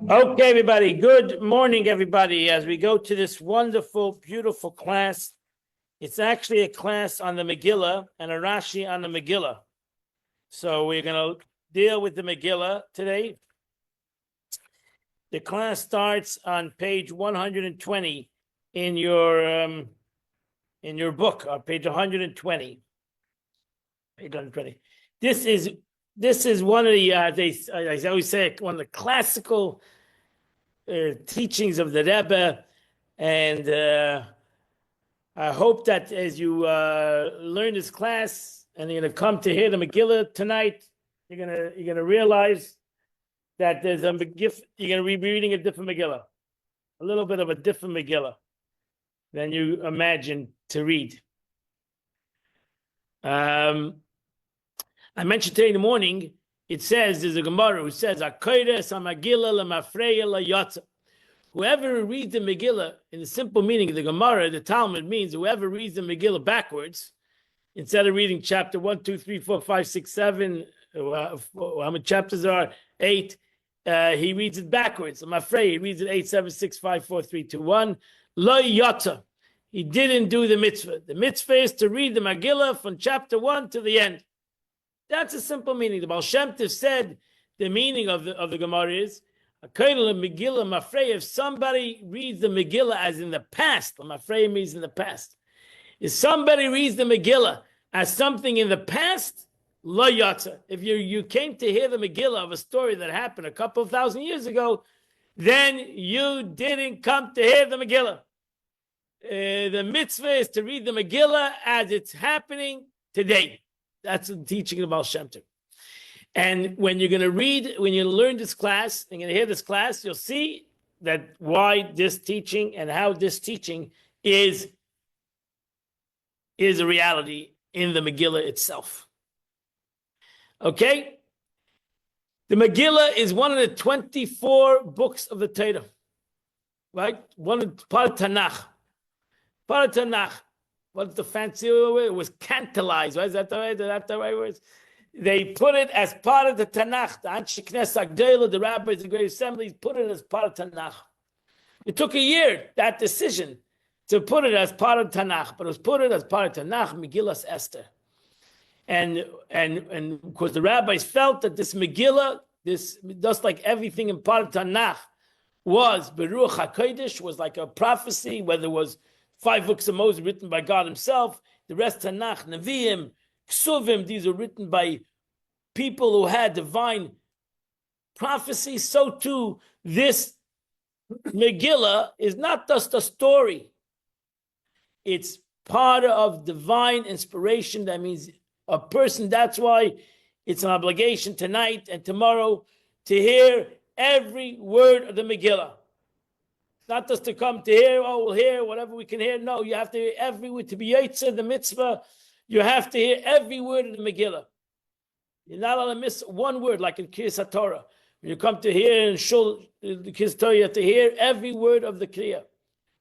Okay, everybody. Good morning, everybody. As we go to this wonderful, beautiful class, it's actually a class on the Megillah and a Rashi on the Megillah. So we're going to deal with the Megillah today. The class starts on page 120 in your book, on page 120. Page 120. This is one of the I always say, one of the classical teachings of the Rebbe, and I hope that as you learn this class and you're going to come to hear the Megillah tonight, you're gonna realize that there's a gift. You're going to be reading a different Megillah, a little bit of a different Megillah than you imagine to read. I mentioned today in the morning. It says there's a Gemara who says whoever reads the Megillah in the simple meaning of the Gemara, the Talmud means whoever reads the Megillah backwards, instead of reading chapter 1, 2, 3, 4, 5, 6, 7, how many chapters there are? 8. He reads it backwards. I'm afraid he reads it 8, 7, 6, 5, 4, 3, 2, 1. Lo yata. He didn't do the mitzvah. The mitzvah is to read the Megillah from chapter 1 to the end. That's a simple meaning. The Baal Shem Tov said the meaning of the Gemara is Megillah. If somebody reads the Megillah as in the past, I'm afraid means in the past. If somebody reads the Megillah as something in the past, lo yatsa. If you came to hear the Megillah of a story that happened a couple of thousand years ago, then you didn't come to hear the Megillah. The mitzvah is to read the Megillah as it's happening today. That's the teaching of Baal Shem Tov. And when you learn this class, and you're going to hear this class, you'll see that why this teaching and how this teaching is a reality in the Megillah itself. Okay? The Megillah is one of the 24 books of the Torah. Right? Part of Tanakh. Part of Tanakh. What's the fancy word? It was cantilized. Right? Is that the right word? They put it as part of the Tanakh. The Anshe Knesset Agdela, the rabbis, the great assemblies, put it as part of Tanakh. It took a year, that decision, to put it as part of Tanakh, but it was put it as part of Tanakh, Megillas Esther. And of course, the rabbis felt that this Megillah, just like everything in part of Tanakh, was Beruach HaKodesh, was like a prophecy, whether it was 5 books of Moses written by God himself, the rest Tanakh, Nevi'im, Ksuvim, these are written by people who had divine prophecy. So too, this Megillah is not just a story. It's part of divine inspiration. That means a person, that's why it's an obligation tonight and tomorrow to hear every word of the Megillah. Not just to come to hear, we'll hear whatever we can hear. No, you have to hear every word. To be Yitzhak, the mitzvah, you have to hear every word of the Megillah. You're not allowed to miss one word, like in Kriyas HaTorah. When you come to hear in Shul, the Kriyas HaTorah, you have to hear every word of the Kriyah,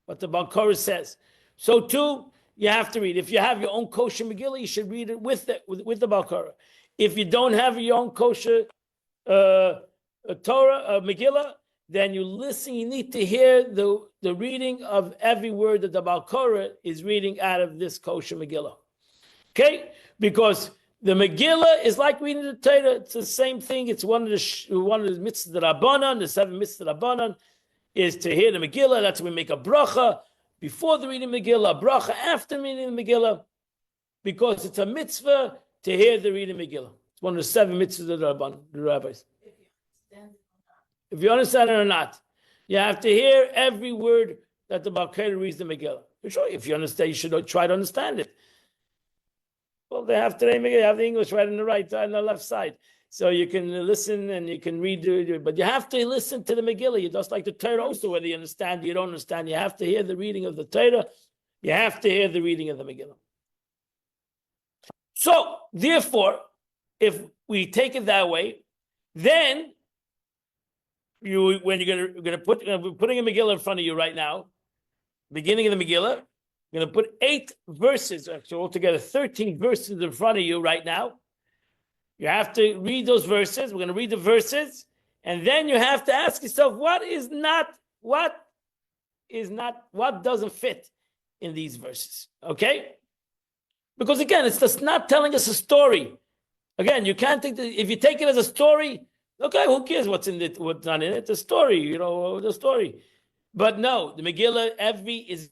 what the Baal Korah says. So too, you have to read. If you have your own kosher Megillah, you should read it with the Baal Korah. If you don't have your own kosher Torah, Megillah, then you listen, you need to hear the reading of every word that the Baal Korah is reading out of this kosher Megillah. Okay? Because the Megillah is like reading the Torah. It's the same thing. It's one of the mitzvahs Rabbanan, the 7 mitzvahs Rabbanan, is to hear the Megillah. That's when we make a bracha before the reading of Megillah, a bracha after reading the Megillah, because it's a mitzvah to hear the reading of Megillah. It's one of the 7 mitzvahs of the rabbis. If you understand it or not, you have to hear every word that the Baal Korah reads the Megillah. Sure, if you understand, you should try to understand it. Well, they have today, you have the English right on the right, on the left side. So you can listen and you can read, but you have to listen to the Megillah. You just like the Torah also, whether you understand or you don't understand. You have to hear the reading of the Torah. You have to hear the reading of the Megillah. So, therefore, if we take it that way, then when you're going to put putting a Megillah in front of you right now, beginning of the Megillah, you're going to put 8 verses, actually altogether 13 verses in front of you right now. You have to read those verses. We're going to read the verses, And then you have to ask yourself, what doesn't fit in these verses? Okay? Because again, it's just not telling us a story. Again, you can't think that if you take it as a story, okay, who cares what's in it, what's not in it? The story, the story. But no, the Megillah, Evi is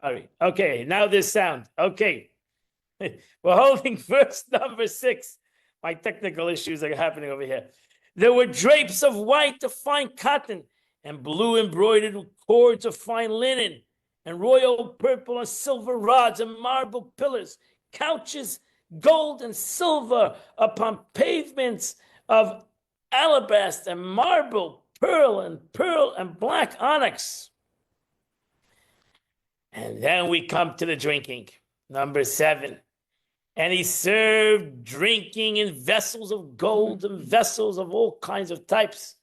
sorry. Okay, now this sound. Okay. We're holding verse number 6. My technical issues are happening over here. There were drapes of white of fine cotton and blue embroidered with cords of fine linen and royal purple and silver rods and marble pillars, couches, gold and silver upon pavements of alabaster and marble, pearl and black onyx. And then we come to the drinking. Number 7. And he served drinking in vessels of gold and vessels of all kinds of types.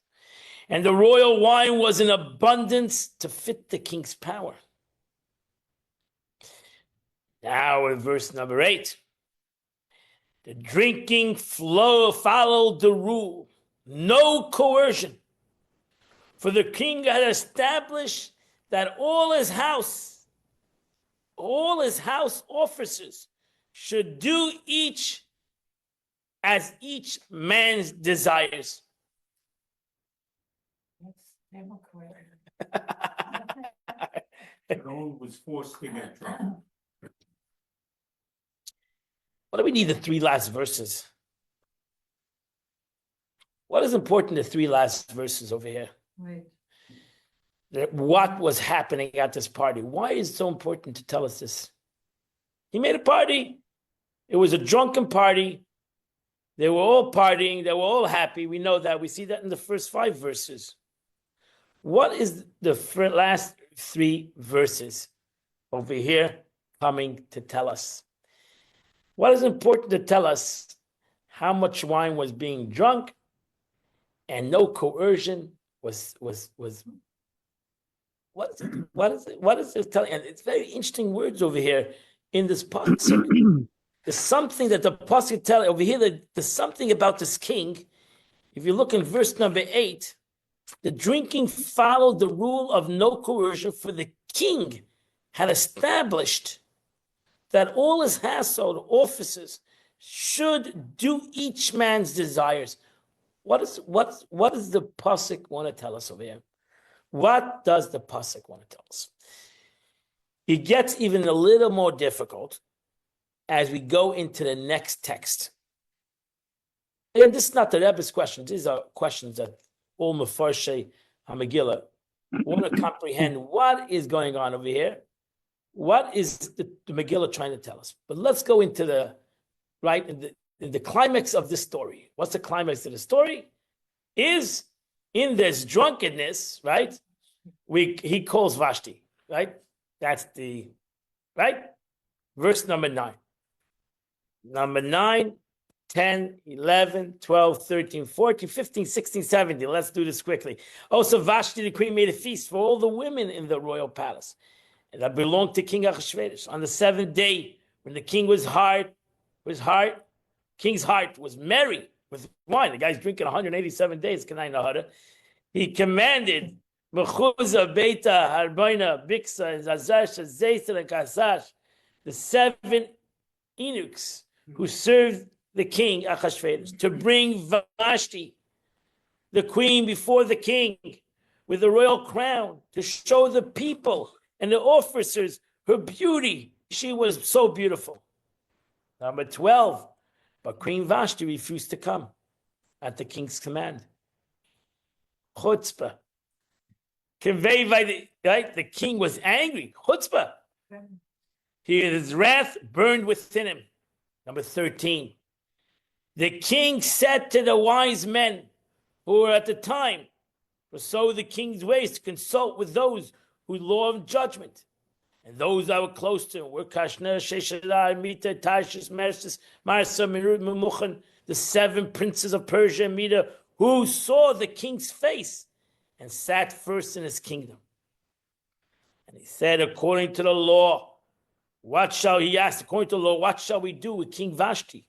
And the royal wine was in abundance to fit the king's power. Now in verse number 8. The drinking flow followed the rule. No coercion. For the king had established that all his house officers should do each as each man's desires. No one was forced to get drunk. What do we need the 3 last verses? What is important, the 3 last verses over here? Right. What was happening at this party? Why is it so important to tell us this? He made a party. It was a drunken party. They were all partying. They were all happy. We know that. We see that in the first 5 verses. What is the last 3 verses over here coming to tell us? What is important to tell us? How much wine was being drunk and no coercion was what is it telling? And it's very interesting words over here in this pasuk. There's something that the pasuk tell over here, that there's something about this king. If you look in verse number 8, the drinking followed the rule of no coercion, for the king had established that all his household officers should do each man's desires. what does the pasuk want to tell us over here? What does the pasuk want to tell us? It gets even a little more difficult as we go into the next text. And this is not the Rebbe's questions. These are questions that all Mefarshei HaMegillah want to comprehend what is going on over here. What is the Megillah trying to tell us? But let's go into the climax of this story. What's the climax of the story? Is in this drunkenness, right? He calls Vashti, right? That's the verse number 9. Number 9, 10, 11, 12, 13, 14, 15, 16, 17. Let's do this quickly. Also, Vashti the queen made a feast for all the women in the royal palace that belonged to King Achashverosh. On the 7th day, when the king king's heart was merry with wine. The guy's drinking 187 days. He commanded Mechuzah, Beita, Harbaina, Biksa, and Zazash, Zaytan, and Kasash, the 7 eunuchs who served the king Achashverosh, to bring Vashti, the queen, before the king with the royal crown, to show the people and the officers her beauty. She was so beautiful. Number 12, but Queen Vashti refused to come at the king's command. Chutzpah. Conveyed by the king was angry. Chutzpah. His wrath burned within him. Number 13. The king said to the wise men who were at the time, for so the king's ways, to consult with those who law of judgment, and those that were close to him were Kashner, Sheshalah, Mita, Tarshish, Mersis, Marsa, Merud, Memuchan, the 7 princes of Persia and Media, who saw the king's face and sat first in his kingdom. And he said, according to the law, he asked, according to the law, what shall we do with Queen Vashti,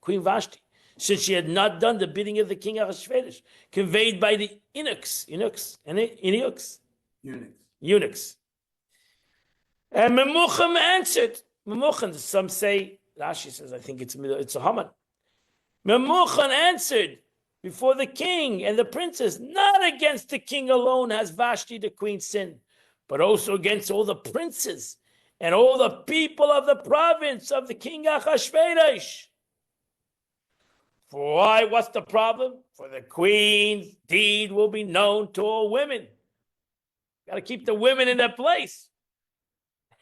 since she had not done the bidding of the king Ahasuerus, conveyed by the eunuchs. And Memuchan answered. Memuchan, some say, Rashi says, I think it's a Haman. Memuchan answered before the king and the princess, not against the king alone has Vashti the queen sinned, but also against all the princes and all the people of the province of the king Achashverosh. For why? What's the problem? For the queen's deed will be known to all women. Got to keep the women in their place.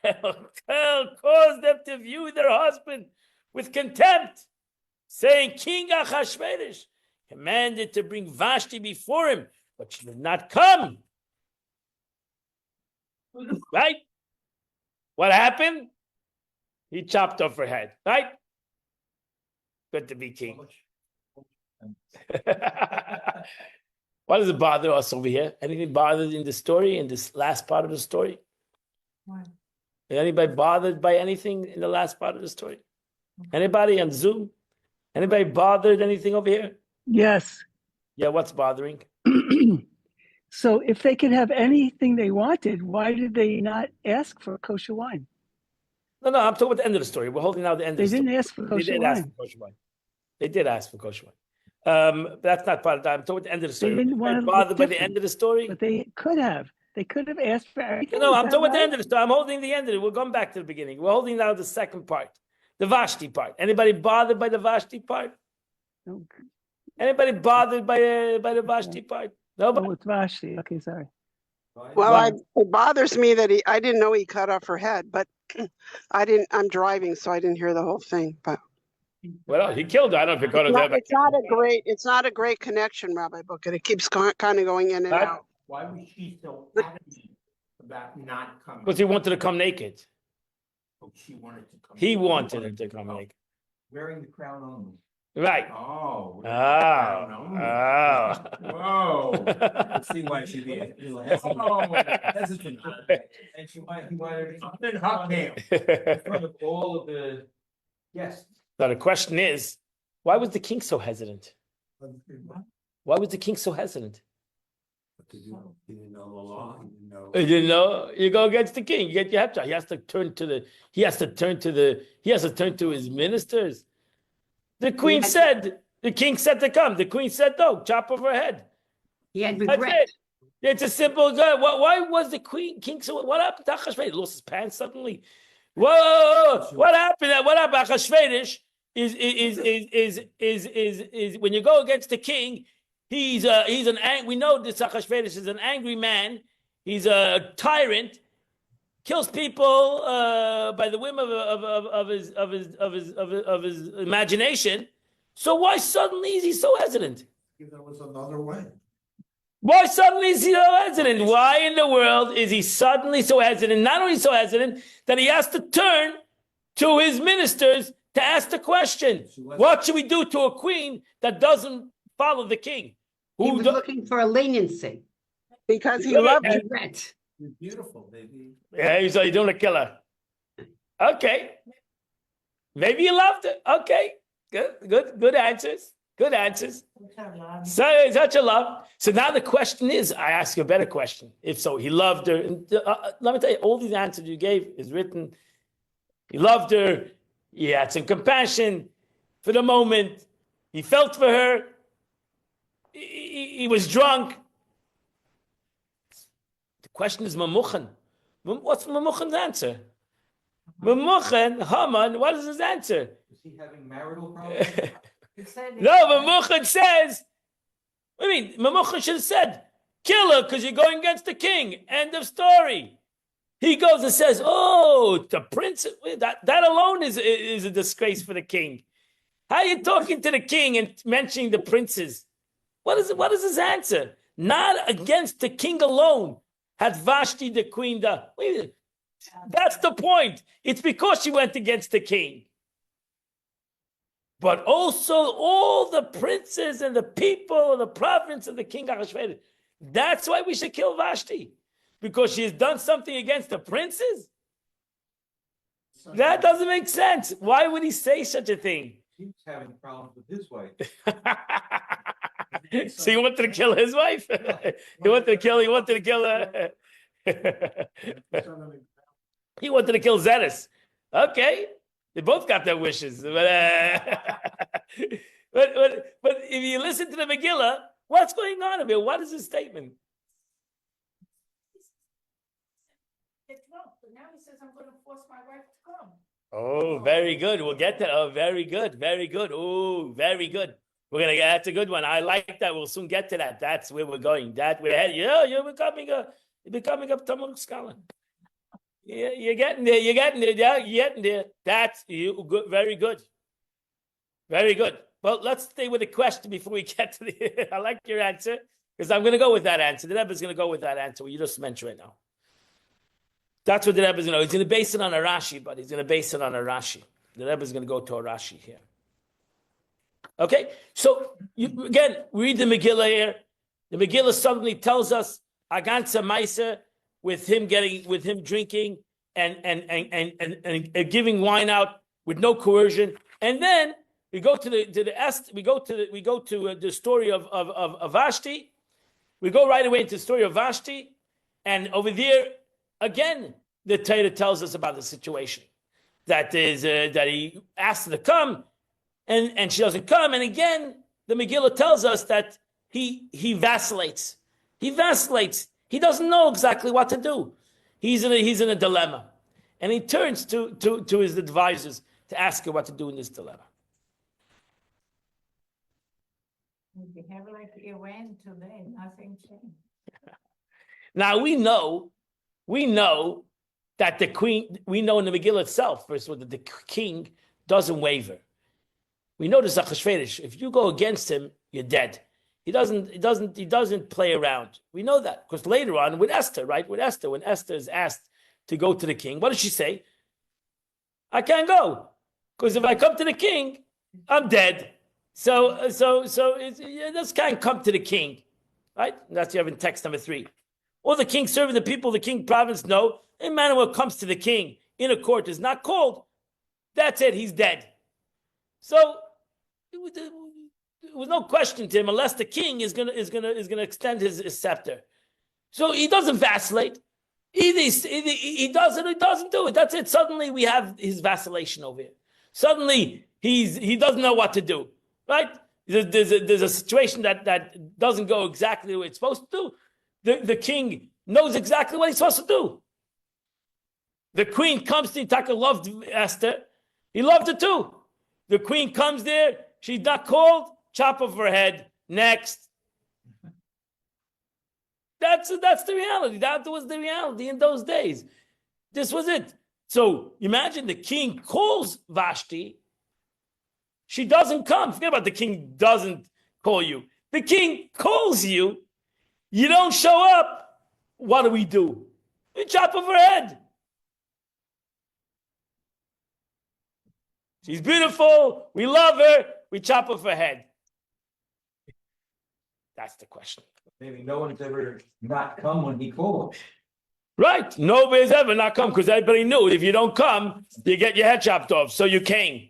Cause them to view their husband with contempt, saying, King Achashverosh commanded to bring Vashti before him, but she did not come. Right? What happened? He chopped off her head. Right? Good to be king. Why does it bother us over here? Anything bothered in the story, in this last part of the story? Why? Is anybody bothered by anything in the last part of the story? Anybody on Zoom? Anybody bothered anything over here? Yes. Yeah, what's bothering? So if they could have anything they wanted, why did they not ask for kosher wine? No, I'm talking about the end of the story. We're holding out the end They of the story. didn't ask for They kosher did ask wine. for kosher wine. They did ask for kosher wine. But that's not part of that. I'm talking about the end of the story. They didn't want to look bothered by the different, end of the story? but they could have. They could have asked for everything. No, Is I'm that talking about the right? end of the story. I'm holding the end of it. We're going back to the beginning. We're holding now the second part, the Vashti part. Anybody bothered by the Vashti part? No. Anybody bothered by the Vashti part? Nobody. Oh, it's Vashti. Okay, sorry. Well, it bothers me that I didn't know he cut off her head, but I'm driving, so I didn't hear the whole thing, but Well, he killed her. I don't know if he got her. it's not a great connection, Rabbi Booker. It keeps kind of going in and Right. out. Why was she so adamant about not coming? Because he wanted to come naked. Oh, she wanted to come. He wanted her to come naked. Wearing the crown only. Right. Oh. wearing the Ah. crown only. Ah. Whoa. Let's see why she'd be a little hesitant. And he wanted to In her camp. in front of all of the guests. Now the question is, why was the king so hesitant? Why was the king so hesitant? He didn't know the law. You didn't know you go against the king. You get your head shot. He has to turn to his ministers. The queen said, The king said to come. The queen said no. Chop off her head. He had That's regret. it. It's a simple. Why was the king so? What happened to Achashverosh? He lost his pants suddenly. Whoa! What happened? What happened? Achashverosh is when you go against the king. He's an we know this Achashverosh is an angry man. He's a tyrant. Kills people by the whim of his imagination. So why suddenly is he so hesitant? There was another way. Why suddenly is he so hesitant? Why in the world is he suddenly so hesitant? Not only so hesitant that he has to turn to his ministers to ask the question: what should we do to a queen that doesn't follow the king? He was looking for a leniency. Because he loved you. Regret. You're beautiful, baby. Yeah, he's like, don't kill her. Okay. Maybe you loved it. Okay. Good answers. Good answers. So such a love. So now the question is, I ask you a better question. If so, he loved her. Let me tell you, all these answers you gave is written. He loved her. He had some compassion for the moment. He felt for her. He was drunk. The question is Mamuchan. What's Mamuchan's answer? Mamuchan, Haman, what is his answer? Is he having marital problems? No, Mamuchan says, Mamuchan should have said, kill her because you're going against the king. End of story. He goes and says, oh, the prince, that alone is a disgrace for the king. How are you talking to the king and mentioning the princes? What is his answer? Not against the king alone had Vashti the queen done. That's the point. It's because she went against the king. But also all the princes and the people and the province of the king Ahasuerus. That's why we should kill Vashti. Because she has done something against the princes? That doesn't make sense. Why would he say such a thing? He's having problems with his wife. So he wanted to kill his wife? He wanted to kill her. He wanted to kill Zeres. Okay. They both got their wishes. But if you listen to the Megillah, what's going on over here? What is his statement? Now he says, I'm going to force my wife to come. Oh, very good. We'll get that. Oh, very good. Very good. Oh, very good. We're gonna get that's a good one. I like that. We'll soon get to that. That's where we're going. You're becoming a Talmud scholar. Yeah, you're getting there. You're getting there. That's you good. Very good. Very good. Well, let's stay with the question before we get to the. I like your answer because I'm going to go with that answer. The Rebbe is going to go with that answer. What you just mentioned right now. That's what the Rebbe is going to. He's going to base it on a Rashi, but he's going to base it on a Rashi. The Rebbe is going to go to a Rashi here. Okay, so again, read the Megillah here. The Megillah suddenly tells us Aganza Maisa with him drinking and giving wine out with no coercion, and then we go to the story of Vashti. We go right away into the story of Vashti, and over there again the Torah tells us about the situation that he asked her to come. And she doesn't come. And again, the Megillah tells us that he vacillates. He vacillates. He doesn't know exactly what to do. He's in a dilemma. And he turns to his advisors to ask her what to do in this dilemma. We have like Iran today, nothing changed. Now we know that the queen, we know in the Megillah itself, first of all, that the king doesn't waver. We know the Achashverosh. If you go against him, you're dead. He doesn't play around. We know that because later on with Esther, right? With Esther, when Esther is asked to go to the king, what does she say? I can't go because if I come to the king, I'm dead. So this can't come to the king, right? And that's what you have in text number 3. Or the king serving the people, the king province. No, a man who comes to the king in a court is not called. That's it. He's dead. So there was no question to him unless the king is gonna extend his scepter. So he doesn't vacillate. Either he does it or he doesn't do it. That's it. Suddenly we have his vacillation over here. Suddenly he doesn't know what to do. Right? there's a situation that doesn't go exactly the way it's supposed to do, the king knows exactly what he's supposed to do. The queen comes to Taka loved Esther. He loved her too. The queen comes there. She's not called. Chop off her head. Next. That's the reality. That was the reality in those days. This was it. So imagine the king calls Vashti. She doesn't come. Forget about the king doesn't call you. The king calls you. You don't show up. What do? We chop off her head. She's beautiful. We love her. We chop off her head. That's the question. Maybe no one's ever not come when he called. Right. Nobody's ever not come because everybody knew if you don't come, you get your head chopped off. So you came.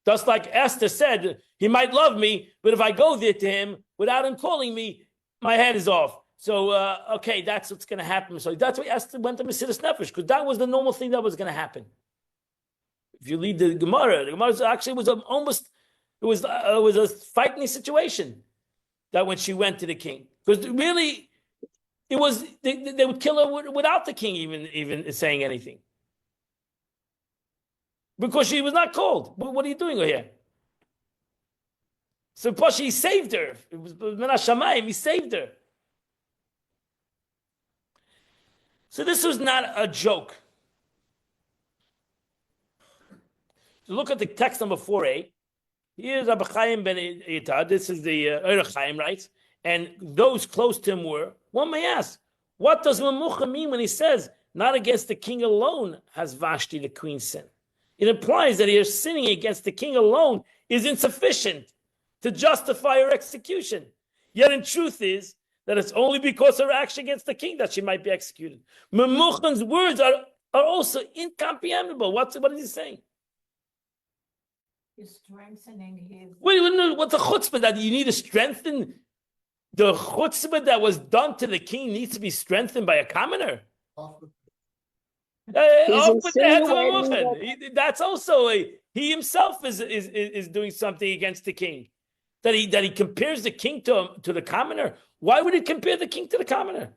Just like Esther said, he might love me, but if I go there to him without him calling me, my head is off. So, okay, that's what's going to happen. So that's why Esther went to Mesiras Nefesh, because that was the normal thing that was going to happen. If you read the Gemara actually was it was a frightening situation that when she went to the king, because really it was they would kill her without the king even saying anything, because she was not called. What are you doing here? So Pasha, he saved her. It was Menash Shamayim, he saved her. So this was not a joke. So look at the text number 4a. Here's Rabbi Chaim ben Yitar. This is the Orach Chaim, right? And those close to him were. One may ask, what does Memucha mean when he says, not against the king alone has Vashti the queen sinned? It implies that her sinning against the king alone is insufficient to justify her execution. Yet in truth is that it's only because of her action against the king that she might be executed. Memucha's words are also incomprehensible. What is he saying? He's strengthening his. Wait, what's a chutzpah that you need to strengthen? The chutzpah that was done to the king needs to be strengthened by a commoner. Off with the heads of Memucha. That's also he himself is doing something against the king. That he compares the king to the commoner. Why would he compare the king to the commoner?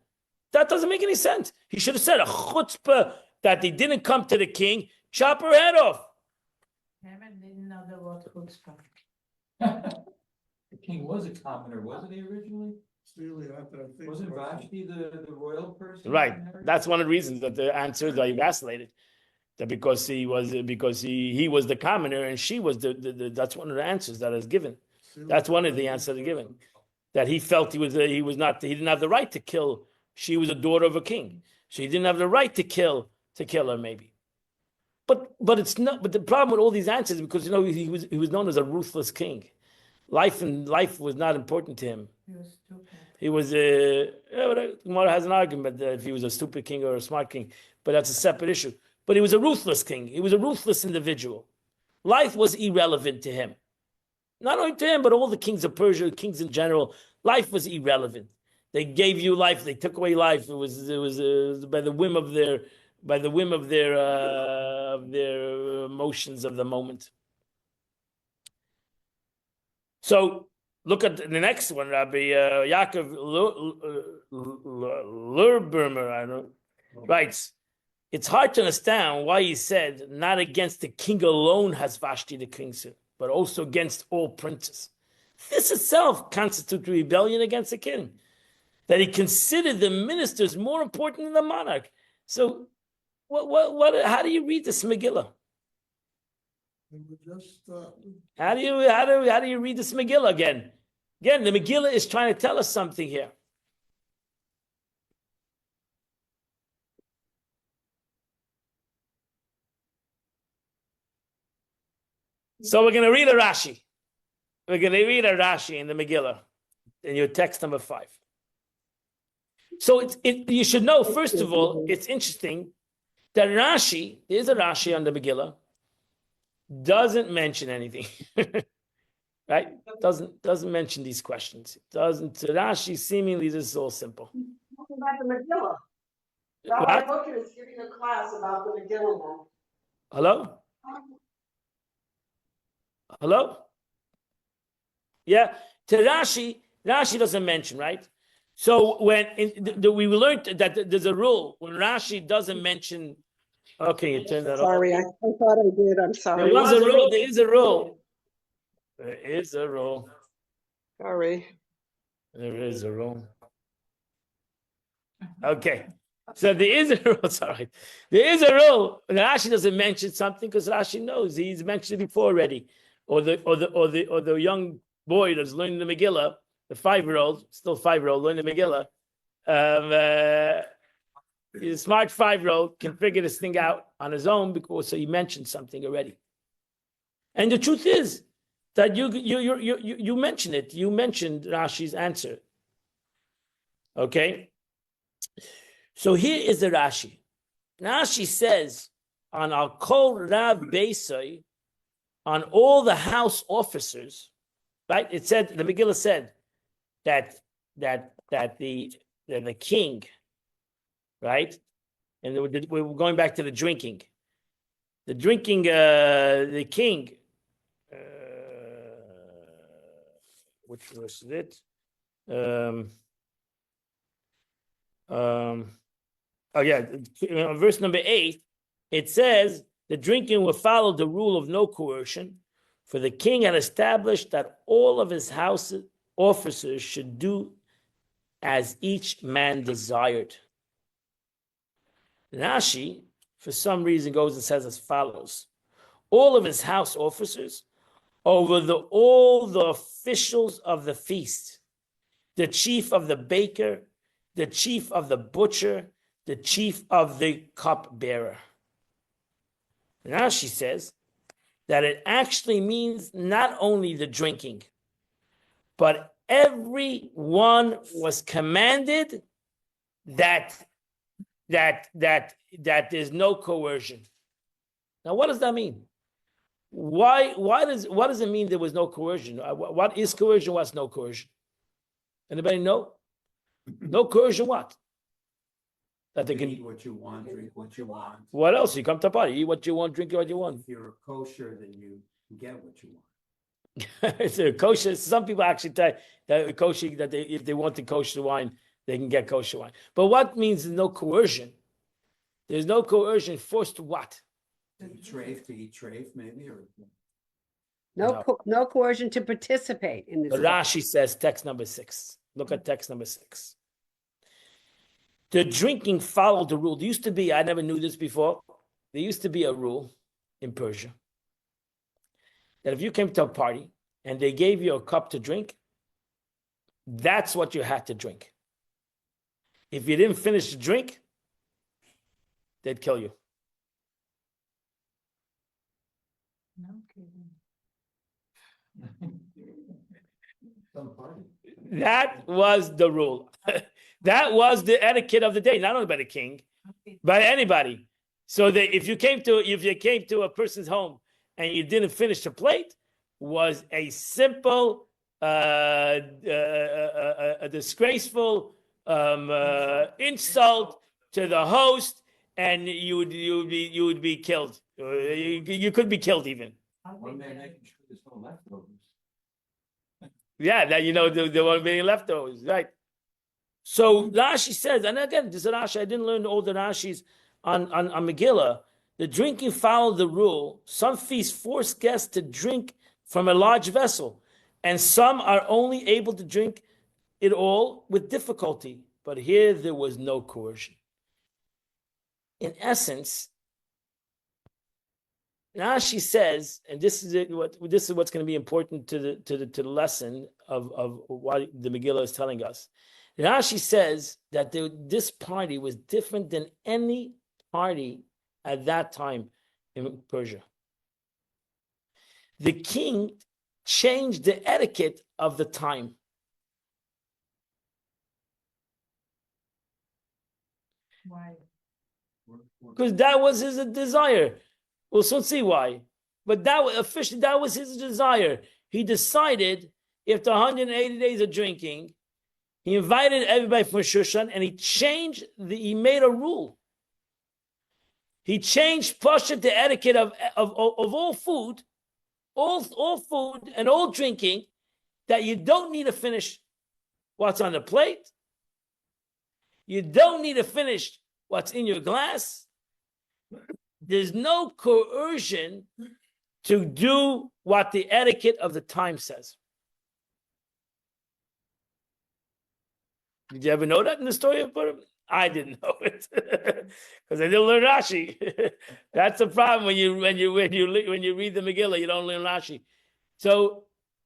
That doesn't make any sense. He should have said a chutzpah that they didn't come to the king, chop her head off. Haven't didn't know the word chutzpah. The king was a commoner, wasn't he originally? Wasn't Vashti the royal person? Right. That's one of the reasons that the answers are vacillated. That because he was the commoner and she was the that's one of the answers that is given. That's one of the answers given. That he felt he didn't have the right to kill. She was a daughter of a king. So he didn't have the right to kill her, maybe. But it's not. But the problem with all these answers, because he was known as a ruthless king. Life was not important to him. He was stupid. He was Gemara has an argument that if he was a stupid king or a smart king, but that's a separate issue. But he was a ruthless king. He was a ruthless individual. Life was irrelevant to him. Not only to him, but all the kings of Persia, kings in general. Life was irrelevant. They gave you life. They took away life. It was by the whim of their emotions of the moment. So look at the next one, Rabbi Yaakov Lurbermer, I don't know, writes, it's hard to understand why he said, not against the king alone has Vashti the queen sinned, but also against all princes. This itself constitutes rebellion against the king, that he considered the ministers more important than the monarch. So how do you read this Megillah? How do you read this Megillah again? Again, the Megillah is trying to tell us something here. So we're going to read a Rashi. We're going to read a Rashi in the Megillah, in your text number 5. So you should know, first of all, it's interesting that Rashi, there's a Rashi on the Megillah, doesn't mention anything. Right? Doesn't mention these questions. Doesn't. Rashi seemingly this is all simple. About the Megillah. Rabbi Booker is giving a class about the Megillah now. Hello? Hello? Yeah. To Rashi doesn't mention, right? So when we learned that there's a rule when Rashi doesn't mention. Okay, you turn that off. Sorry, I thought I did. I'm sorry. There was a rule. There is a rule. There is a rule. Sorry. There is a rule. Okay. So there is a rule. Sorry. There is a rule. And Rashi doesn't mention something because Rashi knows he's mentioned it before already. Or the young boy that's learning the Megillah, the 5-year-old, still 5-year-old, learning the Megillah. He's a smart 5-year-old, can figure this thing out on his own because so he mentioned something already. And the truth is that you mentioned it. You mentioned Rashi's answer. Okay. So here is the Rashi. Rashi says on Al Kol Rav Beisai, on all the house officers, right? It said the Megillah said that the king, right? And we were going back to the drinking. The drinking, the king. Which verse is it? Verse number 8, it says the drinking will follow the rule of no coercion, for the king had established that all of his house officers should do as each man desired. Rashi, for some reason, goes and says as follows: all of his house officers over all the officials of the feast, the chief of the baker, the chief of the butcher, the chief of the cupbearer. Rashi says that it actually means not only the drinking, but everyone was commanded that there's no coercion. Now, what does that mean? What does it mean there was no coercion? What is coercion? What's no coercion? Anybody know? No coercion. What? That they can eat what you want, drink what you want. What else? You come to a party, eat what you want, drink what you want. If you're kosher, then you get what you want. It's a kosher. Some people actually tell that kosher that if they want the kosher wine, they can get kosher wine. But what means there's no coercion? There's no coercion forced to what? To eat treif, maybe, or No coercion to participate in this. But Rashi says text number 6. Look at text number 6. The drinking followed the rule. There used to be, I never knew this before, there used to be a rule in Persia that if you came to a party and they gave you a cup to drink, that's what you had to drink. If you didn't finish the drink, they'd kill you. No kidding. some party. That was the rule. That was the etiquette of the day, not only by the king, by anybody. So that if you came to a person's home and you didn't finish the plate, was a simple, a disgraceful insult to the host, and you would be killed. You could be killed even. One man making sure there's no leftovers. Yeah, that there won't be any leftovers, right? So Rashi says, and again, this is Rashi. I didn't learn all the Rashis on Megillah. The drinking followed the rule. Some feasts force guests to drink from a large vessel, and some are only able to drink it all with difficulty. But here there was no coercion. In essence, Rashi says, and this is what's going to be important to the lesson of what the Megillah is telling us. Rashi says that this party was different than any party at that time in Persia. The king changed the etiquette of the time. Why? Because that was his desire. We'll soon see why. But that was his desire. He decided after 180 days of drinking, he invited everybody from Shushan, and he made a rule. He changed Pasha the etiquette of all food, all food and all drinking. that you don't need to finish what's on the plate. You don't need to finish what's in your glass. There's no coercion to do what the etiquette of the time says. Did you ever know that in the story of Purim? I didn't know it because I didn't learn Rashi. That's the problem when you read the Megillah, you don't learn Rashi. So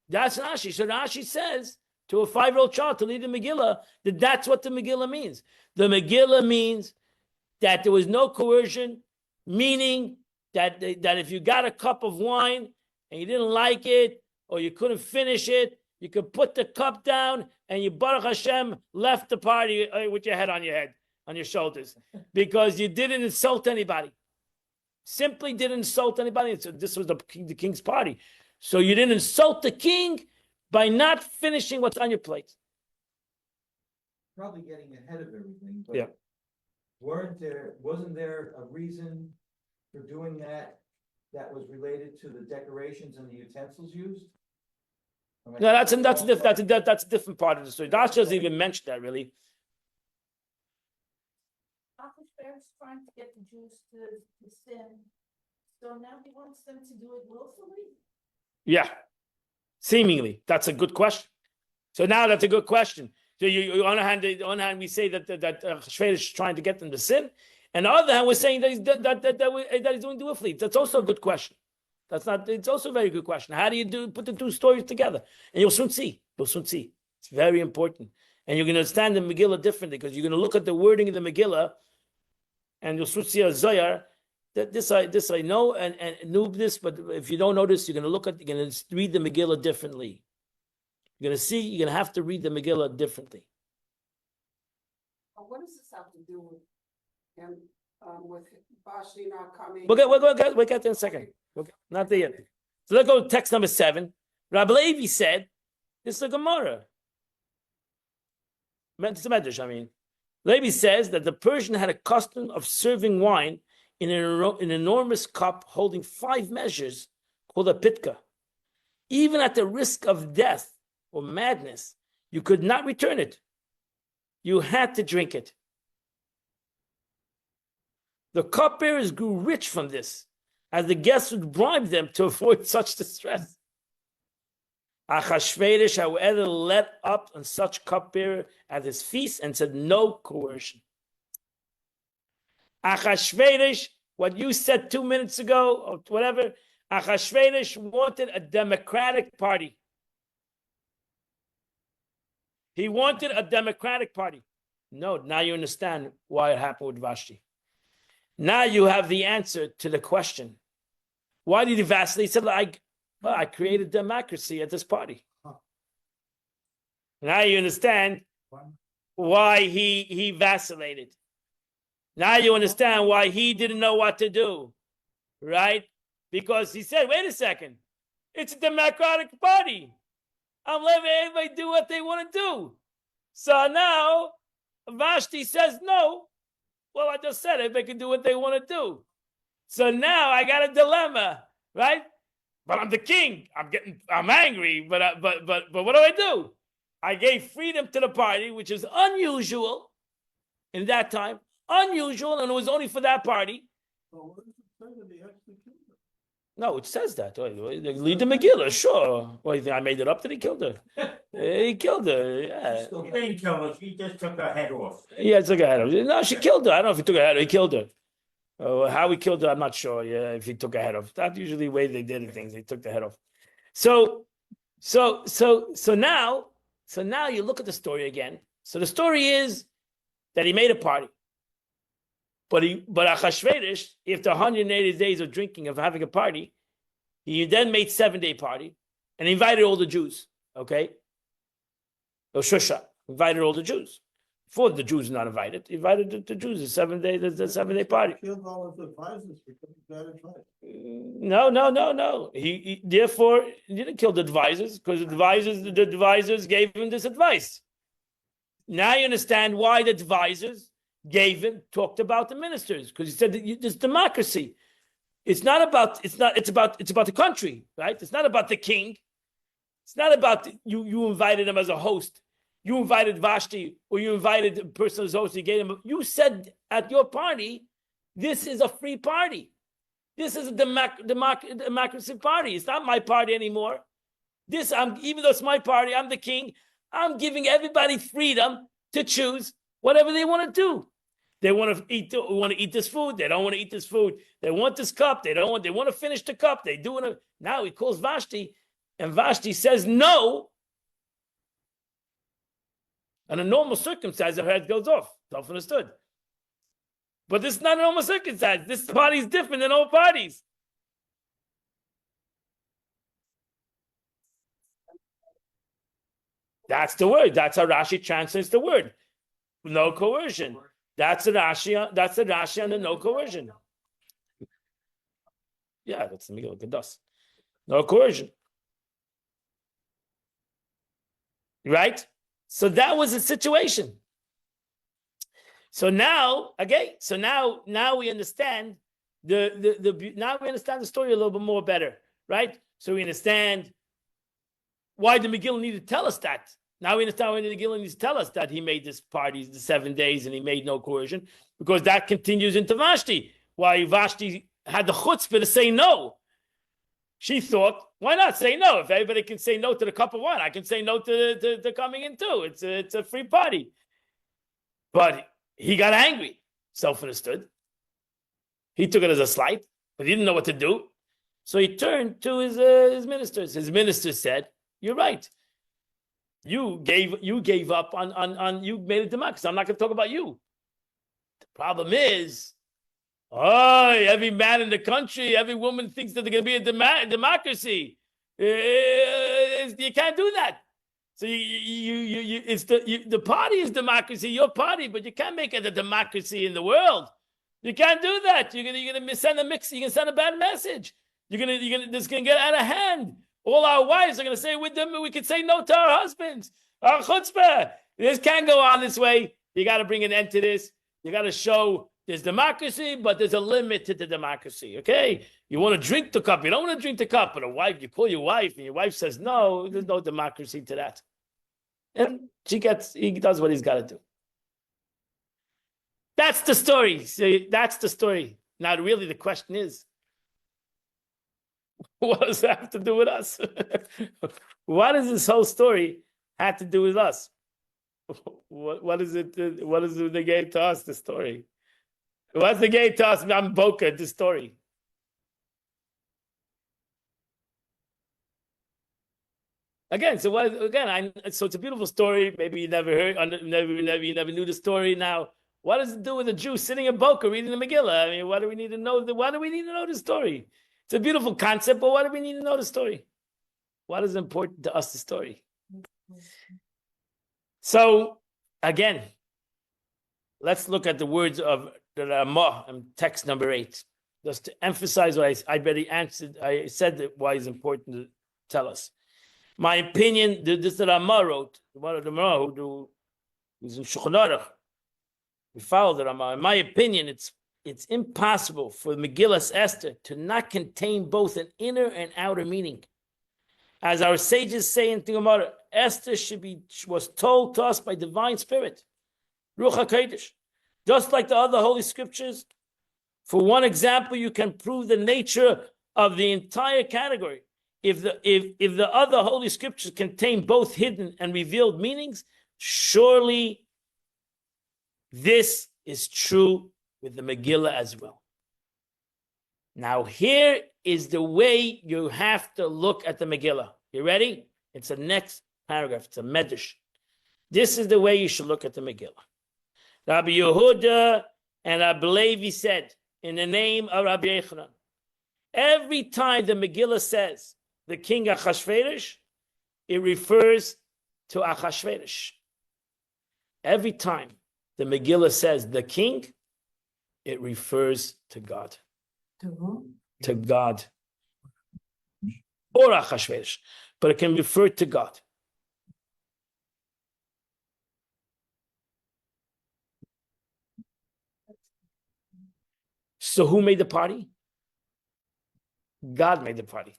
that's Rashi. So Rashi says to a 5-year-old child to read the Megillah that that's what the Megillah means. The Megillah means that there was no coercion, meaning that if you got a cup of wine and you didn't like it or you couldn't finish it, you could put the cup down and you, Baruch Hashem, left the party with your head, on your shoulders, because you didn't insult anybody. Simply didn't insult anybody. So this was the king's party. So you didn't insult the king by not finishing what's on your plate. Probably getting ahead of everything, but Yeah. wasn't there a reason for doing that was related to the decorations and the utensils used? No, that's a different part of the story. Dash doesn't even mention that really. Ahasuerus trying to get the Jews to sin. So now he wants them to do it willfully? Yeah, seemingly. That's a good question. So now that's a good question. So you on one hand, we say that Ahasuerus is trying to get them to sin, and on the other hand, we're saying that he's doing it willfully. That's also a good question. It's also a very good question. How do you put the two stories together? And you'll soon see. It's very important. And you're going to understand the Megillah differently because you're going to look at the wording of the Megillah and you'll soon see a Zohar that this I know and knew this, but if you don't know this, you're going to read the Megillah differently. You're going to have to read the Megillah differently. What does this have to do with him, with Vashti not coming? We'll get there in a second. Okay, not there yet. So let's go to text number 7. Rabbi Levi said, this is a Gemara. It's a Medrash, I mean. Levi says that the Persian had a custom of serving wine in an enormous cup holding 5 measures called a pitka. Even at the risk of death or madness, you could not return it. You had to drink it. The cupbearers grew rich from this, as the guests would bribe them to avoid such distress. Achashverosh, however, let up on such cupbearer at his feast and said, no coercion. Achashverosh, what you said 2 minutes ago, or whatever, Achashverosh wanted a democratic party. He wanted a democratic party. No, now you understand why it happened with Vashti. Now you have the answer to the question. Why did he vacillate? He said, I created democracy at this party. Now you understand why he vacillated. Now you understand why he didn't know what to do, right? Because he said, wait a second, it's a democratic party. I'm letting everybody do what they want to do. So now Vashti says, no. Well, I just said everybody can do what they want to do. So now I got a dilemma, right? But I'm the king. I'm angry, but what do? I gave freedom to the party, which is unusual in that time. Unusual, and it was only for that party. No, it says that. Lead the Megillah, sure. Well, you think I made it up that he killed her? He killed her, yeah. He didn't kill her, he just took her head off. Yeah, took her head off. No, she killed her. I don't know if he took her head off. He killed her. How he killed her, I'm not sure. Yeah, if he took her head off. That's usually the way they did things. They took the head off. So now you look at the story again. So the story is that he made a party. But Achashverosh, after 180 days of drinking, of having a party, he then made 7-day party and invited all the Jews. Okay? Shusha invited all the Jews. Before the Jews were not invited, he invited the Jews. The 7-day party. Killed all his advisors because of bad advice. No. He therefore he didn't kill the advisors because the advisors gave him this advice. Now you understand why the advisors talked about the ministers, because he said that this democracy. It's about the country, right? It's not about the king. It's not about you invited him as a host. You invited Vashti, or you invited a person as a host. You gave him. You said at your party, this is a free party. This is a democracy party. It's not my party anymore. Even though it's my party, I'm the king. I'm giving everybody freedom to choose whatever they want to do. They want to eat this food. They don't want to eat this food. They want this cup. They want to finish the cup. They do it. Now he calls Vashti, and Vashti says no. And a normal circumstance, her head goes off. Self-understood. But this is not a normal circumstance. This party is different than all parties. That's the word. That's how Rashi translates the word. No coercion. That's a Rashi. That's a Rashi on the no coercion. Yeah, that's the Megillah Kedos. No coercion. Right? So that was the situation. So now, okay. So now we understand now we understand the story a little bit more better, right? So we understand why the Megillah needed to tell us that. Now we understand why the Megillah needs to tell us that he made this party the 7 days and he made no coercion, because that continues into Vashti. Why Vashti had the chutzpah to say no. She thought, why not say no? If everybody can say no to the cup of wine, I can say no to coming in too. It's a free party. But he got angry, self-understood. He took it as a slight, but he didn't know what to do. So he turned to his ministers. His ministers said, "You're right. You gave up on you made a democracy. I'm not going to talk about you. The problem is, every man in the country, every woman thinks that they're going to be a democracy. You can't do that. So the party is democracy, your party, but you can't make it a democracy in the world. You can't do that. You're gonna send a mix. You're gonna send a bad message. This is gonna get out of hand. All our wives are gonna say with them, we could say no to our husbands. Our chutzpah. This can't go on this way. You got to bring an end to this. You got to show there's democracy, but there's a limit to the democracy. Okay, you want to drink the cup. You don't want to drink the cup, but you call your wife, and your wife says no. There's no democracy to that. And he does what he's got to do. That's the story. See, that's the story. Now, really, the question is, what does that have to do with us? What does this whole story have to do with us? What is it? What is the game to us? The story. What's the game to us? I'm Boca. The story. Again, so it's a beautiful story. Maybe you never heard, you never knew the story. Now, what does it do with a Jew sitting in Boca reading the Megillah? I mean, why do we need to know the story? It's a beautiful concept, but why do we need to know the story? What is important to us, the story? So, again, let's look at the words of the Ramah in text number 8, just to emphasize what I already answered. I said that why it's important to tell us. My opinion, this the Ramah wrote, one of the Ramah who's in Shulchan Aruch. We follow the Ramah. In my opinion, it's impossible for Megillas Esther to not contain both an inner and outer meaning. As our sages say in Gemara, Esther was told to us by divine spirit, Ruach HaKodesh. Just like the other holy scriptures, for one example, you can prove the nature of the entire category. If the other holy scriptures contain both hidden and revealed meanings, surely this is true with the Megillah as well. Now, here is the way you have to look at the Megillah. You ready? It's the next paragraph. It's a medrash. This is the way you should look at the Megillah. Rabbi Yehuda and Rabbi Levi said, in the name of Rabbi Yochanan, every time the Megillah says the king Achashverosh, it refers to Achashverosh. Every time the Megillah says the king, it refers to God. To whom? To God. Or Achashverosh. But it can refer to God. So who made the party? God made the party.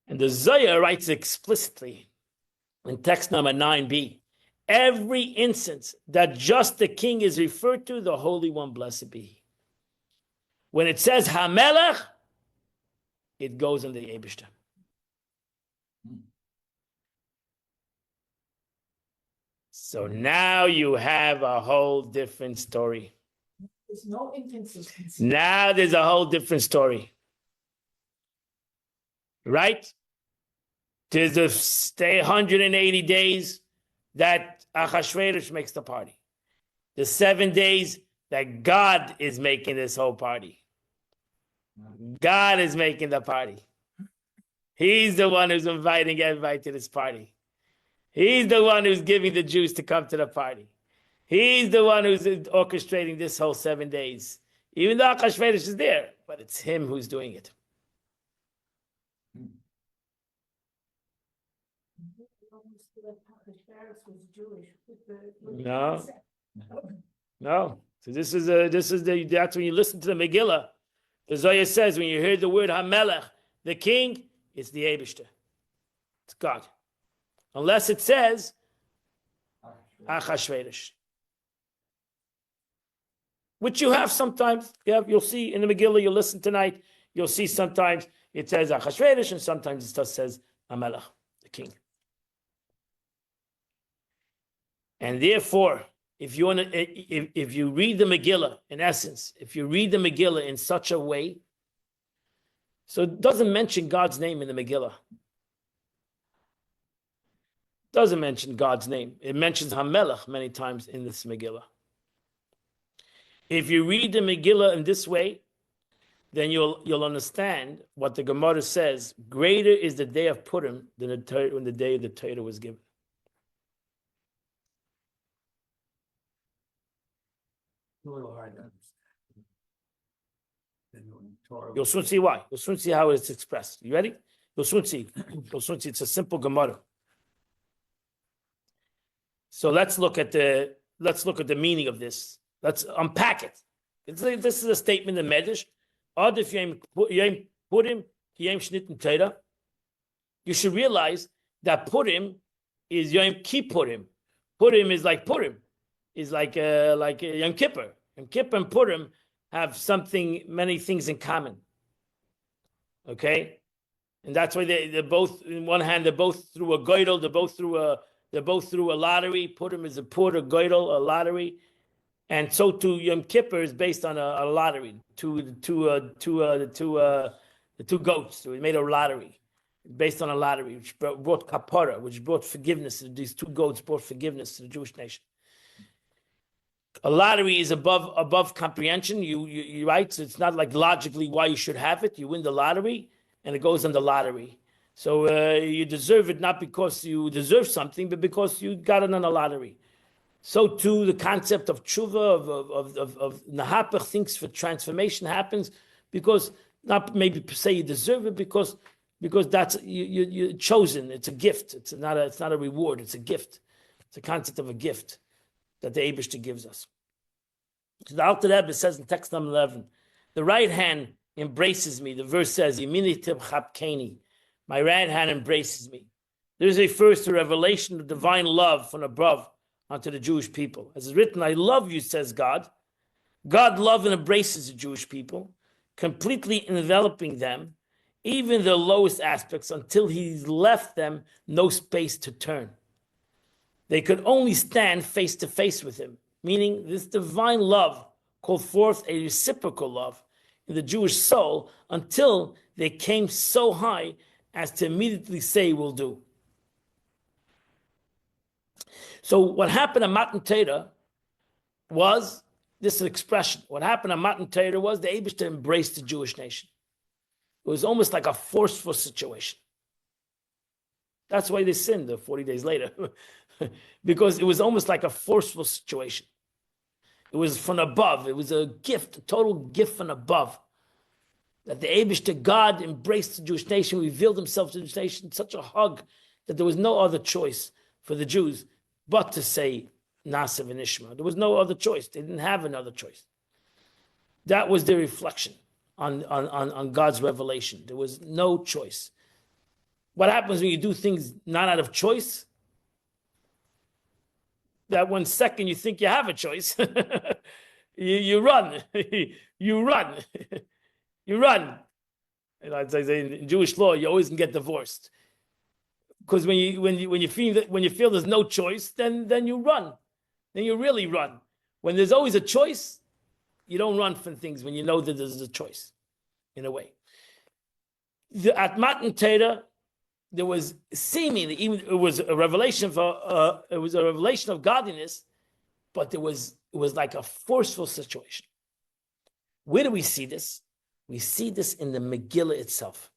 And the Zohar writes explicitly in text number 9b, every instance that just the king is referred to, the Holy One, blessed be he. When it says Hamelech, it goes under the Eibishter. So now you have a whole different story. There's no inconsistency. Now there's a whole different story. Right? There's a stay 180 days that Achashverosh makes the party. The 7 days that God is making this whole party. God is making the party. He's the one who's inviting everybody to this party. He's the one who's giving the Jews to come to the party. He's the one who's orchestrating this whole 7 days. Even though Achashverosh is there, but it's him who's doing it. No. No. So that's when you listen to the Megillah. The Zohar says when you hear the word Hamelech, the king, it's the Eibishter. It's God. Unless it says Achashverosh. Which you have sometimes. You'll see in the Megillah, you'll listen tonight, you'll see sometimes it says Achashverosh and sometimes it just says Hamelech, the king. And therefore, if you read the Megillah, in essence, if you read the Megillah in such a way, so it doesn't mention God's name in the Megillah. Doesn't mention God's name. It mentions Hamelech many times in this Megillah. If you read the Megillah in this way, then you'll understand what the Gemara says. Greater is the day of Purim than when the day the Torah was given. A little hard to understand. You'll soon see why. You'll soon see how it's expressed. You ready? You'll soon see. You'll soon see. It's a simple Gemara. So let's look at the meaning of this. Let's unpack it. This is a statement in Medrash. You should realize that Purim is Yom Kippurim. Purim is like Purim. Is like Yom Kippur. Yom Kippur and Purim have many things in common. Okay, and that's why they're both. In one hand, they're both through a goydel. They're both through a lottery. Purim is a goydel, a lottery, and so too Yom Kippur is based on a lottery. The two goats. So we made a lottery based on a lottery, which brought kapara, which brought forgiveness. These two goats brought forgiveness to the Jewish nation. A lottery is above comprehension. You right. So it's not like logically why you should have it. You win the lottery, and it goes on the lottery. So you deserve it not because you deserve something, but because you got it on the lottery. So too, the concept of tshuva of nahapach, things for transformation happens because not maybe per se you deserve it, because that's you're chosen. It's a gift. It's not a reward. It's a gift. It's a concept of a gift that the Eibishter gives us. So the Alter Rebbe says in text number 11, the right hand embraces me. The verse says, Yemini tibchapkeni. My right hand embraces me. This refers to revelation of divine love from above unto the Jewish people. As it's written, I love you, says God. God loves and embraces the Jewish people, completely enveloping them, even their lowest aspects, until he's left them no space to turn. They could only stand face to face with him, meaning this divine love called forth a reciprocal love in the Jewish soul until they came so high as to immediately say, will do. So what happened at Matan Torah was this expression. What happened at Matan Torah was the Eibishter embraced the Jewish nation. It was almost like a forceful situation. That's why they sinned 40 days later. Because it was almost like a forceful situation. It was from above. It was a gift, a total gift from above. That the Eibishter God embraced the Jewish nation, revealed himself to the Jewish nation, such a hug that there was no other choice for the Jews but to say Nasiv and Ishma. There was no other choice. They didn't have another choice. That was their reflection on God's revelation. There was no choice. What happens when you do things not out of choice? That 1 second you think you have a choice, you run, you run, you run. And I'd say in Jewish law, you always can get divorced because when you feel there's no choice, then you run, then you really run. When there's always a choice, you don't run from things when you know that there's a choice. In a way, at Matan Torah, there was seemingly even it was a revelation of godliness, but it was like a forceful situation. Where do we see this? We see this in the Megillah itself.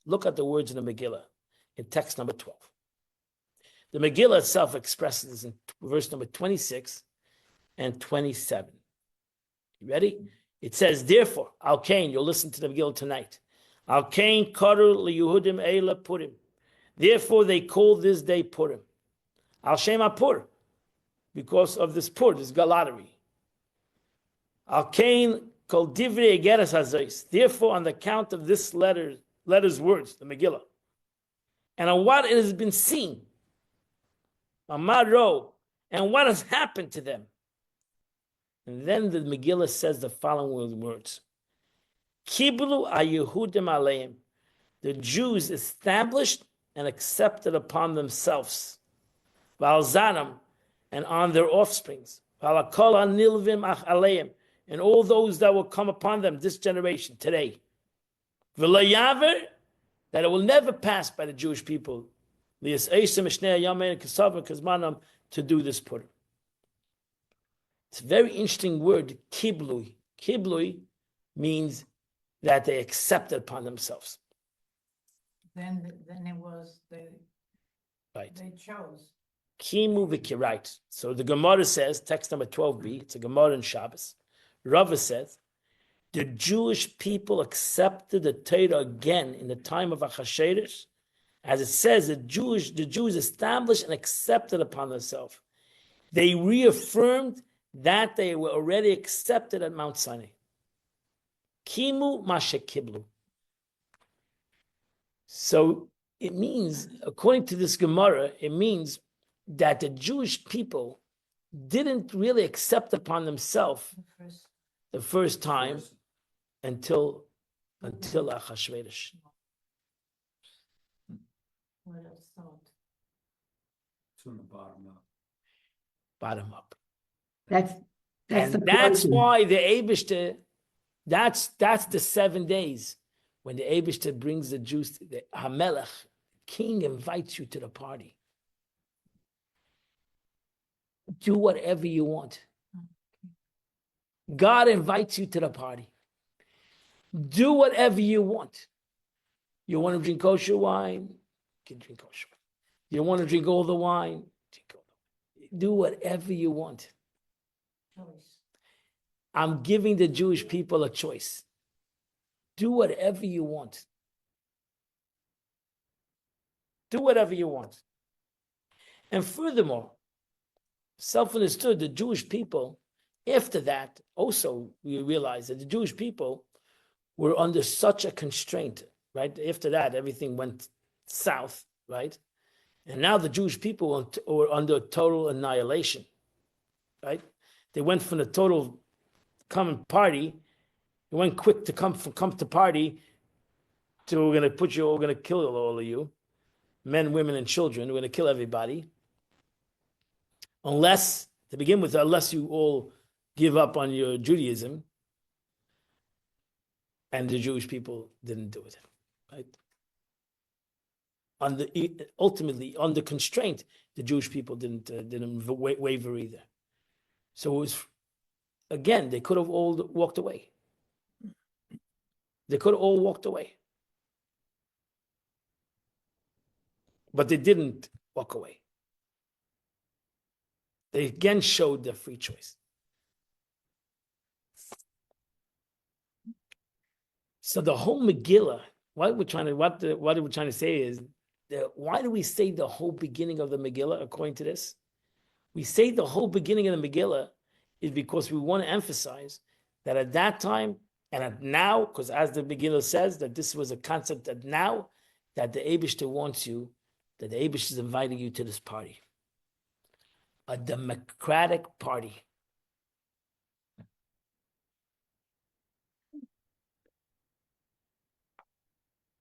Look at the words in the Megillah in text number 12. The Megillah itself expresses this in verse number 26 and 27. You ready? It says, therefore, Al Kain, you'll listen to the Megillah tonight. Al Kain karu liYehudim eila Purim. Therefore, they call this day Purim. Al Shem HaPur, because of this Pur, this galatery. Al Kain kol divrei egeres hazos. Therefore, on the count of this letter's words, the Megillah, and on what it has been seen, Amaro, and what has happened to them. And then the Megillah says the following words. Kiblu aYehudim aleim. The Jews established and accepted upon themselves. Valzanam, and on their offsprings. Valakol hanilvim ach aleim. And all those that will come upon them, this generation, today. V'layaver, that it will never pass by the Jewish people. Lias eisem shnei yamein kesavim kazmanam, to do this Purim. It's a very interesting word, kiblui. Kiblui means that they accepted upon themselves. Then it was, Right. they chose. Kimu v'kirait. So the Gemara says, text number 12b, it's a Gemara in Shabbos. Rava says, the Jewish people accepted the Torah again in the time of Achashverosh. As it says, the Jews established and accepted upon themselves. They reaffirmed that they were already accepted at Mount Sinai. Kimu mashekiblu. So it means, according to this Gemara, it means that the Jewish people didn't really accept upon themselves the first time until Achashverosh. What else thought? From the bottom up. Bottom up. That's And the that's portion. why the Eibishter, that's the 7 days when the Eibishter brings the Jews, the Hamelech, king invites you to the party. Do whatever you want. God invites you to the party. Do whatever you want. You want to drink kosher wine? You can drink kosher wine. You want to drink all the wine? Drink all the wine. Do whatever you want. Choice. I'm giving the Jewish people a choice. Do whatever you want. Do whatever you want. And furthermore, self-understood, the Jewish people, after that, also we realized that the Jewish people were under such a constraint, right? After that, everything went south, right? And now the Jewish people were under total annihilation, right? They went from the total come and party, it went quick to come to party, to we're going to kill all of you, men, women, and children, we're going to kill everybody. Unless you all give up on your Judaism, and the Jewish people didn't do it, right? Ultimately, under constraint, the Jewish people didn't waver either. So it was, again, they could have all walked away. They could have all walked away. But they didn't walk away. They again showed their free choice. So the whole Megillah, what are we trying to say is that why do we say the whole beginning of the Megillah according to this? We say the whole beginning of the Megillah is because we want to emphasize that at that time And now, because as the Megillah says, that this was a concept that now that the Eibishter wants you, that the Eibishter is inviting you to this party. A democratic party.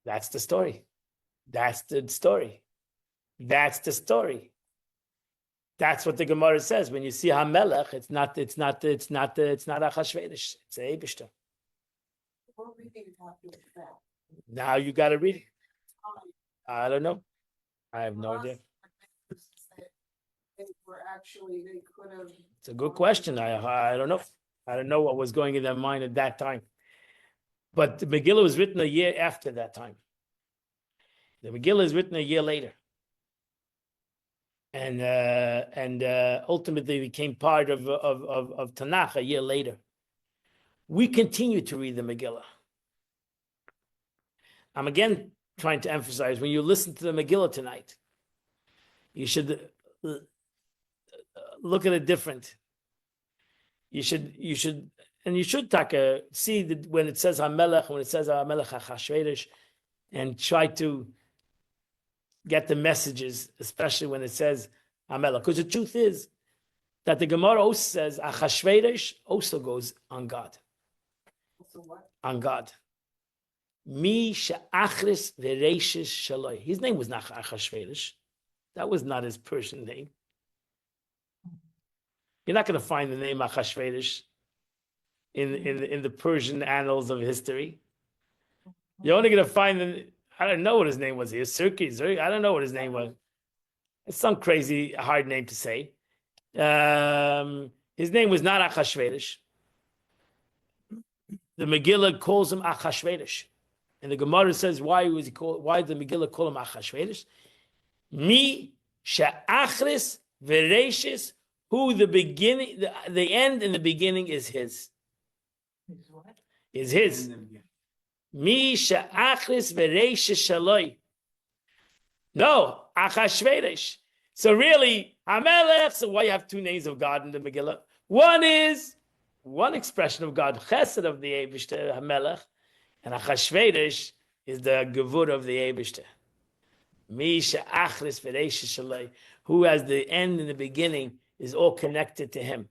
That's the story. That's the story. That's the story. That's what the Gemara says. When you see Hamelech, it's not Achashverosh. It's Eibishter. What reading copy is that? Now you got to read it. I don't know. I have no idea. They were actually, they could have. It's a good question. I don't know. I don't know what was going in their mind at that time. But the Megillah was written a year after that time. The Megillah is written a year later. And ultimately became part of Tanakh a year later. We continue to read the Megillah. I'm again trying to emphasize, when you listen to the Megillah tonight, you should look at it different. You should see that when it says Hamelech, when it says Hamelech Achashverosh, and try to get the messages, especially when it says Hamelech. Because the truth is that the Gemara also says Achashverosh also goes on God. So what? On God. Mi she'achris v'reishes shaloi. His name was not Achashverosh. That was not his Persian name. You're not going to find the name Achashverosh in the Persian annals of history. You're only going to find I don't know what his name was. He was Sirkis. I don't know what his name was. It's some crazy hard name to say. His name was not Achashverosh. The Megillah calls him Achashverosh. And the Gemara says, why was he called? Why did the Megillah call him Achashverosh? Mi she'achris v'reishis, who the beginning, the end and the beginning is his. Is his. Mi she'achris v'reishis shaloi. No, Achashverosh. So really, Hamelech. So why you have two names of God in the Megillah? One is one expression of God, Chesed of the Eibishter, Hamelech, and Achashverosh is the Gevur of the Eibishter. Mi she'achris v'reishis shaloi, who has the end and the beginning is all connected to him.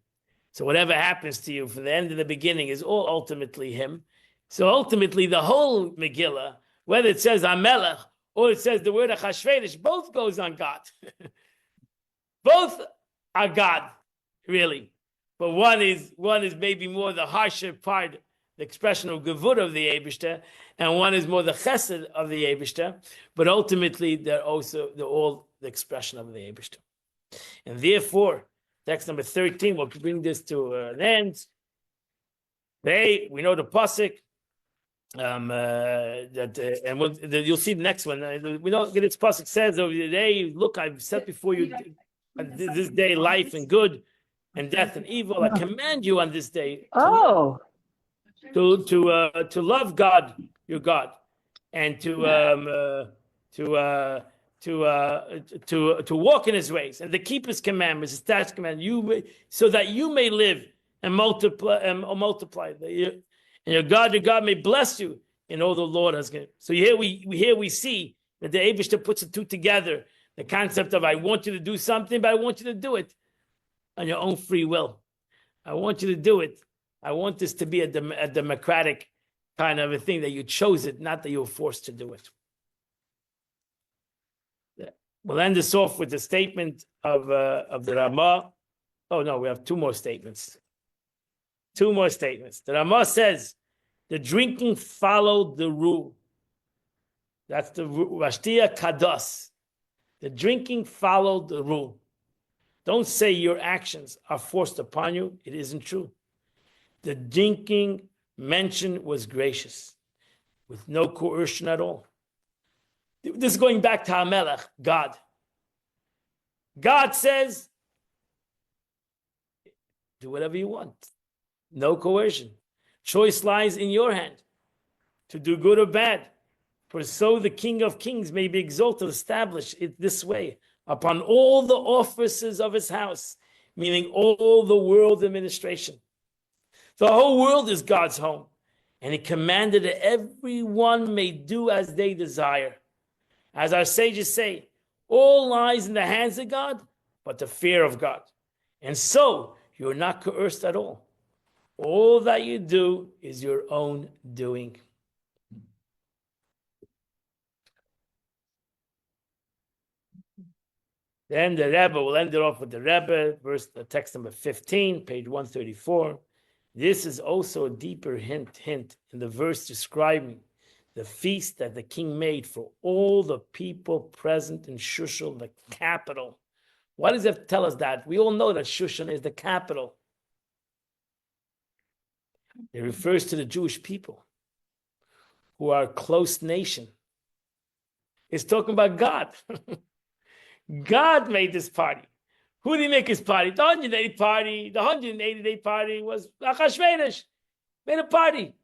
So whatever happens to you from the end and the beginning is all ultimately him. So ultimately, the whole Megillah, whether it says Hamelech or it says the word Achashverosh, both goes on God. Both are God, really. But one is maybe more the harsher part, the expression of Gevur of the Eibishter, and one is more the Chesed of the Eibishter. But ultimately, they're all the expression of the Eibishter. And therefore, text number 13, we'll bring this to an end. We know the pasuk. You'll see the next one. We know that this pasuk says over today. Look, I've set before you this day life and good, and death and evil. I command you on this day to love God, your God, and to walk in His ways, and to keep His commandments, His statutes, commandments, so that you may live and multiply. And your God may bless you in all the Lord has given. So here we see that the Eibishter puts the two together. The concept of I want you to do something, but I want you to do it on your own free will. I want you to do it. I want this to be a democratic kind of a thing, that you chose it, not that you were forced to do it. We'll end this off with the statement of the Ramah. Oh no, we have two more statements. Two more statements. The Ramah says, the drinking followed the rule. That's the Vashtia Kados. The drinking followed the rule. Don't say your actions are forced upon you. It isn't true. The drinking mentioned was gracious, with no coercion at all. This is going back to Hamelech, God. God says, do whatever you want. No coercion. Choice lies in your hand to do good or bad. For so the King of Kings may be exalted, established it this way upon all the offices of his house, meaning all the world administration. The whole world is God's home, And he commanded that everyone may do as they desire. As our sages say, all lies in the hands of God, but the fear of God. And so you're not coerced at all. All that you do is your own doing. Then the Rebbe, will end it off with the Rebbe, text number 15, page 134. This is also a deeper hint in the verse describing the feast that the king made for all the people present in Shushan, the capital. Why does it tell us that? We all know that Shushan is the capital. It refers to the Jewish people who are a close nation. It's talking about God. God made this party. Who did he make his party? The 180 party. The 180-day party was Achashverosh. Made a party.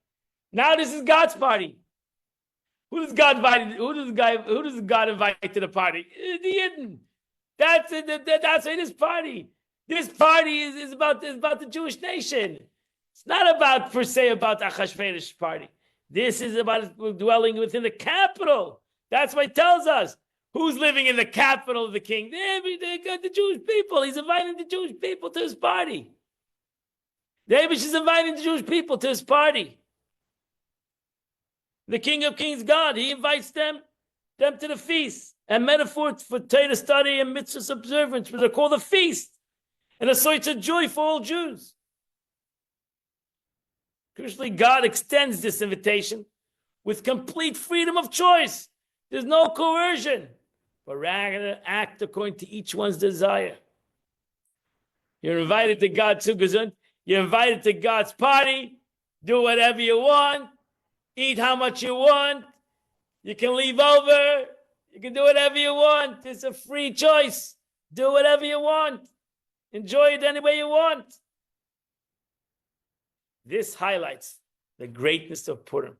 Now this is God's party. Who does God invite? Who does God invite to the party? The Yidden. That's this party. This party is about the Jewish nation. It's not about per se about Achashverosh's party. This is about dwelling within the capital. That's what it tells us. Who's living in the capital of the king? The Jewish people. He's inviting the Jewish people to his party. The Abish is inviting the Jewish people to his party. The King of Kings, God, he invites them to the feast. A metaphor for Torah study and mitzvahs observance, but they're called a feast. And a source of joy for all Jews. Crucially, God extends this invitation with complete freedom of choice. There's no coercion, but rather act according to each one's desire. You're invited to God's Sukkot. You're invited to God's party. Do whatever you want. Eat how much you want. You can leave over. You can do whatever you want. It's a free choice. Do whatever you want. Enjoy it any way you want. This highlights the greatness of Purim,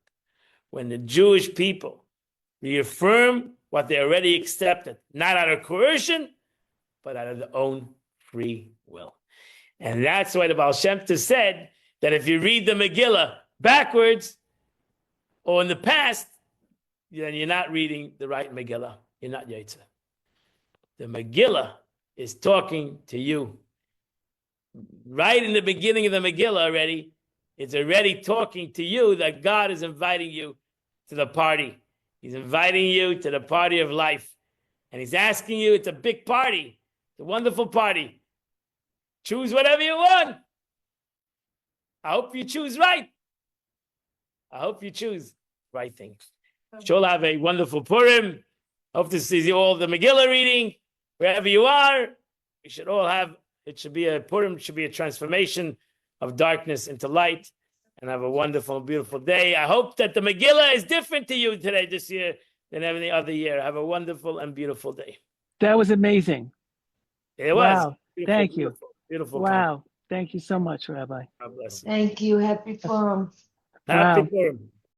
when the Jewish people reaffirm what they already accepted, not out of coercion, but out of their own free will. And that's why the Baal Shem Tov said that if you read the Megillah backwards or in the past, then you're not reading the right Megillah. You're not Yetzer. The Megillah is talking to you. Right in the beginning of the Megillah already, it's already talking to you that God is inviting you to the party. He's inviting you to the party of life. And he's asking you, it's a big party. It's a wonderful party. Choose whatever you want. I hope you choose right. I hope you choose right things. You'll have a wonderful Purim. Hope to see you all the Megillah reading. Wherever you are, we should all have, it should be a Purim, it should be a transformation of darkness into light. And have a wonderful, beautiful day. I hope that the Megillah is different to you today, this year, than any other year. Have a wonderful and beautiful day. That was amazing. It was. Wow. Beautiful, Thank you. Beautiful. Wow. Thank you so much, Rabbi. God bless you. Thank you. Happy Purim. Happy Wow. Purim.